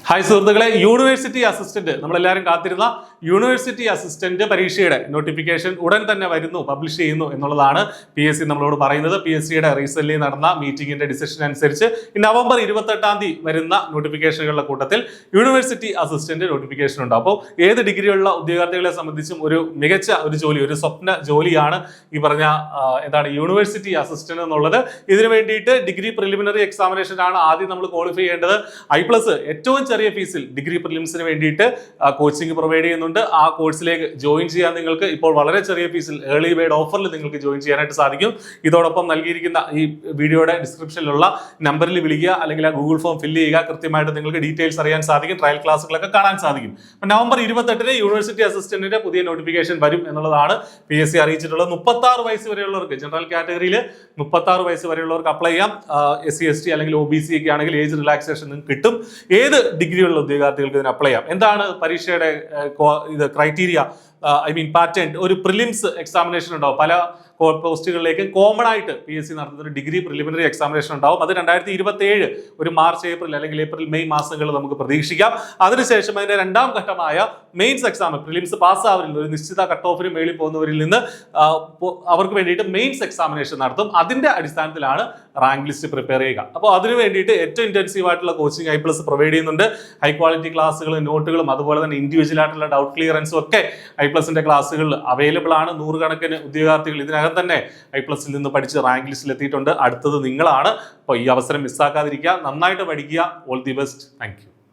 Hi സുഹൃത്തുക്കളെ, university assistant നമ്മളെല്ലാവരും കാത്തിരുന്ന യൂണിവേഴ്സിറ്റി അസിസ്റ്റന്റ് പരീക്ഷയുടെ നോട്ടിഫിക്കേഷൻ ഉടൻ തന്നെ വരുന്നു, പബ്ലിഷ് ചെയ്യുന്നു എന്നുള്ളതാണ് PSC നമ്മളോട് പറയുന്നത്. PSCയുടെ റീസെന്റ് നടന്ന മീറ്റിംഗിന്റെ ഡിസിഷൻ അനുസരിച്ച് നവംബർ 28 വരുന്ന നോട്ടിഫിക്കേഷനുകളുടെ കൂട്ടത്തിൽ യൂണിവേഴ്സിറ്റി അസിസ്റ്റന്റ് നോട്ടിഫിക്കേഷൻ ഉണ്ട്. അപ്പോൾ ഏത് ഡിഗ്രിയുള്ള ഉദ്യോഗാർത്ഥികളെ സംബന്ധിച്ചും ഒരു മികച്ച ഒരു ജോലി, ഒരു സ്വപ്ന ജോലിയാണ് ഈ പറഞ്ഞ യൂണിവേഴ്സിറ്റി അസിസ്റ്റന്റ് എന്നുള്ളത്. ഇതിനു വേണ്ടിയിട്ട് ഡിഗ്രി പ്രിലിമിനറി എക്സാമിനേഷൻ ആണ് ആദ്യം നമ്മൾ ക്വാളിഫൈ ചെയ്യേണ്ടത്. I+ ഏറ്റവും ചെറിയ ഫീസിൽ ഡിഗ്രി പ്രിലിംസിന് വേണ്ടിയിട്ട് കോച്ചിങ് പ്രൊവൈഡ് ചെയ്യുന്നുണ്ട്. ആ കോഴ്സിലേക്ക് ജോയിൻ ചെയ്യാൻ നിങ്ങൾക്ക് ഇപ്പോൾ വളരെ ചെറിയ ഫീസിൽ ഏർലി ബേർഡ് ഓഫറിൽ നിങ്ങൾക്ക് ജോയിൻ ചെയ്യാനായിട്ട് സാധിക്കും. ഇതോടൊപ്പം നൽകിയിരിക്കുന്ന ഈ വീഡിയോയുടെ ഡിസ്ക്രിപ്ഷനിലുള്ള നമ്പറിൽ വിളിക്കുക, അല്ലെങ്കിൽ ആ ഗൂഗിൾ ഫോം ഫില്ല് ചെയ്യുക. കൃത്യമായിട്ട് നിങ്ങൾക്ക് ഡീറ്റെയിൽസ് അറിയാൻ സാധിക്കും, ട്രയൽ ക്ലാസ്സുകളൊക്കെ കാണാൻ സാധിക്കും. നവംബർ 28 യൂണിവേഴ്സിറ്റി അസിസ്റ്റന്റിന്റെ പുതിയ നോട്ടിഫിക്കേഷൻ വരും എന്നുള്ളതാണ് PSC അറിയിച്ചിട്ടുള്ളത്. 36 വയസ്സ് വരെയുള്ളവർക്ക്, ജനറൽ കാറ്റഗറിയിൽ 36 വയസ്സ് വരെയുള്ളവർക്ക് അപ്ലൈ ചെയ്യാം. SC ST അല്ലെങ്കിൽ OBC ഒക്കെ ആണെങ്കിൽ ഏജ് റിലാക്സേഷൻ നിങ്ങൾക്ക് കിട്ടും. ഏത് ഡിഗ്രിയുള്ള ഉദ്യോഗാർത്ഥികൾക്ക് ഇതിന് അപ്ലൈ ചെയ്യാം. എന്താണ് പരീക്ഷയുടെ ക്രൈറ്റീരിയ, പാറ്റേൺ? ഒരു പ്രിലിംസ് എക്സാമിനേഷൻ ഉണ്ടാവും. പല പോസ്റ്റുകളിലേക്ക് കോമൺ ആയിട്ട് PSC നടത്തുന്ന ഒരു ഡിഗ്രി പ്രിലിമിനറി എക്സാമിനേഷൻ ഉണ്ടാവും. അത് 2027 ഒരു മാർച്ച് ഏപ്രിൽ അല്ലെങ്കിൽ ഏപ്രിൽ മെയ് മാസങ്ങളിൽ നമുക്ക് പ്രതീക്ഷിക്കാം. അതിനുശേഷം അതിന്റെ രണ്ടാം ഘട്ടമായ മെയിൻസ് എക്സാം, പ്രിലിംസ് പാസ്സാവരിൽ ഒരു നിശ്ചിത കട്ട് ഓഫിന് മേളിൽ പോകുന്നവരിൽ നിന്ന് അവർക്ക് വേണ്ടിയിട്ട് മെയിൻസ് എക്സാമിനേഷൻ നടത്തും. അതിന്റെ അടിസ്ഥാനത്തിലാണ് റാങ്ക് ലിസ്റ്റ് പ്രിപ്പയർ ചെയ്യുക. അപ്പോൾ അതിനു വേണ്ടിയിട്ട് ഏറ്റവും ഇന്റൻസീവ് ആയിട്ടുള്ള കോച്ചിങ് I+ പ്രൊവൈഡ് ചെയ്യുന്നുണ്ട്. ഹൈ ക്വാളിറ്റി ക്ലാസ്സുകളും നോട്ടുകളും അതുപോലെ തന്നെ ഇൻഡിവിജ്വൽ ആയിട്ടുള്ള ഡൗട്ട് ക്ലിയറൻസും ഒക്കെ I+ന്റെ ക്ലാസ്സുകളിൽ അവൈലബിൾ ആണ്. 100 കണക്കിന് ഉദ്യോഗാർത്ഥികൾ ഇതിനകം തന്നെ I+ൽ നിന്ന് പഠിച്ച് റാങ്ക് ലിസ്റ്റിൽ എത്തിയിട്ടുണ്ട്. അടുത്തത് നിങ്ങളാണ്. അപ്പോൾ ഈ അവസരം മിസ്സാക്കാതിരിക്കുക, നന്നായിട്ട് പഠിക്കുക. All the best. Thank you.